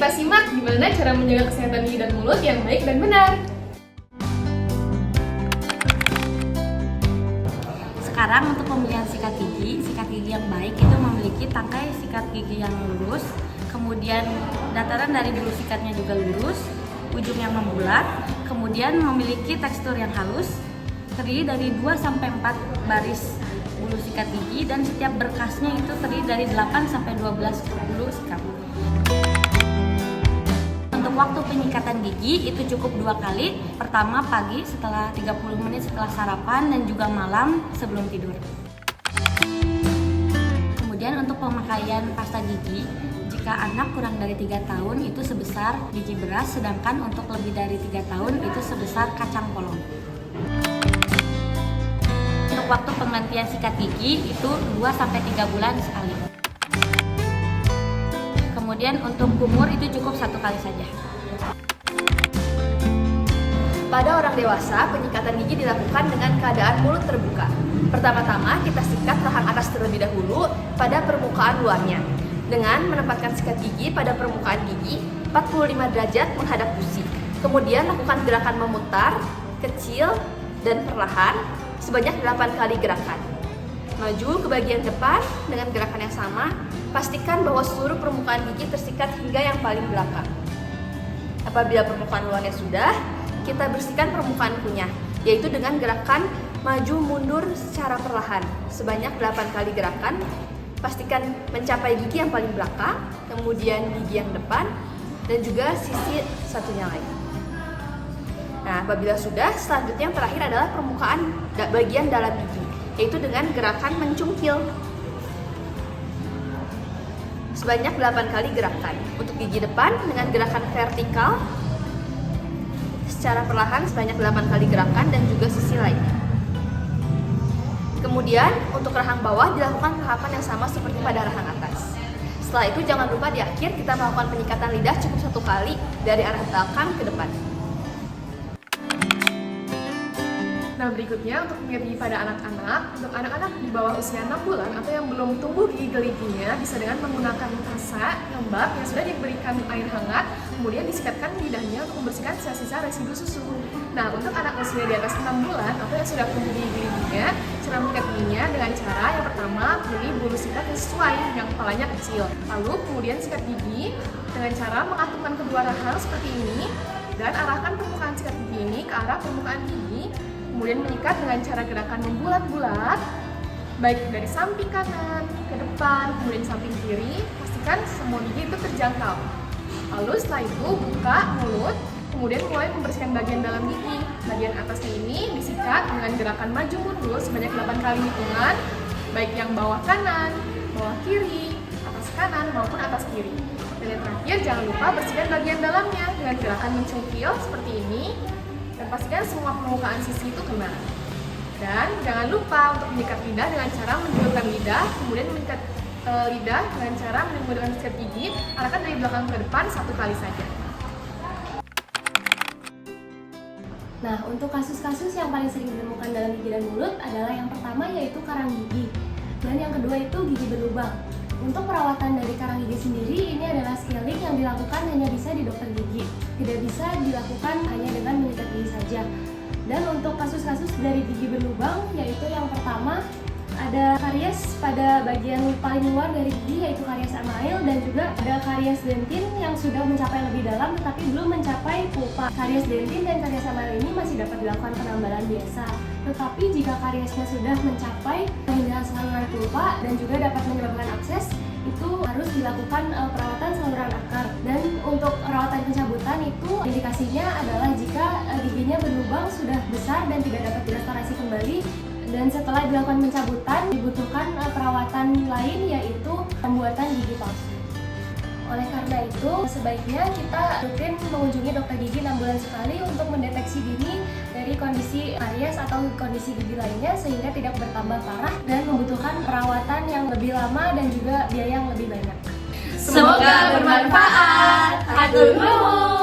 kita simak gimana cara menjaga kesehatan gigi dan mulut yang baik dan benar. Sekarang untuk pemilihan sikat gigi yang baik itu memiliki tangkai sikat gigi yang lurus, kemudian dataran dari bulu sikatnya juga lurus, ujung yang membulat, kemudian memiliki tekstur yang halus, terdiri dari 2-4 baris bulu sikat gigi dan setiap berkasnya itu terdiri dari 8-12 bulu sikat. Untuk waktu penyikatan gigi itu cukup 2 kali, pertama pagi setelah 30 menit setelah sarapan dan juga malam sebelum tidur. Kemudian untuk pemakaian pasta gigi, jika anak kurang dari 3 tahun itu sebesar biji beras, sedangkan untuk lebih dari 3 tahun itu sebesar kacang polong. Untuk waktu penggantian sikat gigi itu 2-3 bulan sekali. Kemudian untuk kumur itu cukup 1 kali saja. Pada orang dewasa, penyikatan gigi dilakukan dengan keadaan mulut terbuka. Pertama-tama, kita sikat rahang atas terlebih dahulu pada permukaan luarnya, dengan menempatkan sikat gigi pada permukaan gigi 45 derajat menghadap gusi. Kemudian lakukan gerakan memutar, kecil, dan perlahan sebanyak 8 kali gerakan. Maju ke bagian depan dengan gerakan yang sama, pastikan bahwa seluruh permukaan gigi tersikat hingga yang paling belakang. Apabila permukaan luarnya sudah, kita bersihkan permukaan kunyah, yaitu dengan gerakan maju mundur secara perlahan sebanyak 8 kali gerakan. Pastikan mencapai gigi yang paling belakang, kemudian gigi yang depan, dan juga sisi satunya lagi. Nah, apabila sudah, selanjutnya yang terakhir adalah permukaan bagian dalam gigi, yaitu dengan gerakan mencungkil sebanyak 8 kali gerakan. Untuk gigi depan dengan gerakan vertikal secara perlahan sebanyak 8 kali gerakan dan juga sisi lainnya. Kemudian untuk rahang bawah dilakukan tahapan yang sama seperti pada rahang atas. Setelah itu jangan lupa di akhir kita melakukan penyikatan lidah cukup 1 kali dari arah belakang ke depan. Nah, berikutnya untuk menyikat gigi pada anak-anak. Untuk anak-anak di bawah usia 6 bulan atau yang belum tumbuh gigi geliginya bisa dengan menggunakan kasa lembab yang sudah diberikan air hangat, kemudian disikatkan lidahnya untuk membersihkan sisa-sisa residu susu. Nah, untuk anak usia di atas 6 bulan atau yang sudah tumbuh gigi geliginya, cara menyikat giginya dengan cara yang pertama pilih bulu sikat yang sesuai, yang kepalanya kecil. Lalu kemudian sikat gigi dengan cara mengatupkan kedua rahang seperti ini dan arahkan permukaan sikat gigi ini ke arah permukaan gigi. Kemudian menyikat dengan cara gerakan membulat-bulat, baik dari samping kanan ke depan, kemudian samping kiri. Pastikan semua gigi itu terjangkau. Lalu setelah itu buka mulut, kemudian mulai membersihkan bagian dalam gigi. Bagian atasnya ini disikat dengan gerakan maju mundur sebanyak 8 kali hitungan, baik yang bawah kanan, bawah kiri, atas kanan maupun atas kiri. Dan yang terakhir jangan lupa bersihkan bagian dalamnya dengan gerakan mencungkil seperti ini. Dan pastikan semua permukaan sisi itu kena. Dan jangan lupa untuk menyikat lidah dengan cara menjulurkan lidah, kemudian menyikat lidah dengan cara menggunakan sikat gigi, arahkan dari belakang ke depan 1 kali saja. Nah, untuk kasus-kasus yang paling sering ditemukan dalam gigi dan mulut adalah yang pertama yaitu karang gigi, dan yang kedua itu gigi berlubang. Untuk perawatan dari karang gigi sendiri, ini adalah scaling yang dilakukan hanya bisa di dokter gigi, tidak bisa dilakukan hanya dengan menyikat gigi saja. Dan untuk kasus-kasus dari gigi berlubang, yaitu yang pertama ada karies pada bagian paling luar dari gigi, yaitu karies email, dan juga ada karies dentin yang sudah mencapai lebih dalam tetapi belum mencapai pulpa. Karies dentin dan karies email ini masih dapat dilakukan penambalan biasa. Tetapi jika kariesnya sudah mencapai hingga saluran pulpa dan juga dapat menyebabkan abses, itu harus dilakukan perawatan saluran akar. Dan untuk perawatan pencabutan itu indikasinya adalah jika giginya berlubang sudah besar dan tidak dapat direstorasi kembali. Dan setelah dilakukan pencabutan dibutuhkan perawatan lain, yaitu pembuatan gigi palsu. Oleh karena itu, sebaiknya kita rutin mengunjungi dokter gigi 6 bulan sekali untuk mendeteksi dini dari kondisi karies atau kondisi gigi lainnya sehingga tidak bertambah parah dan membutuhkan perawatan yang lebih lama dan juga biaya yang lebih banyak. Semoga bermanfaat. Hatur nuhun.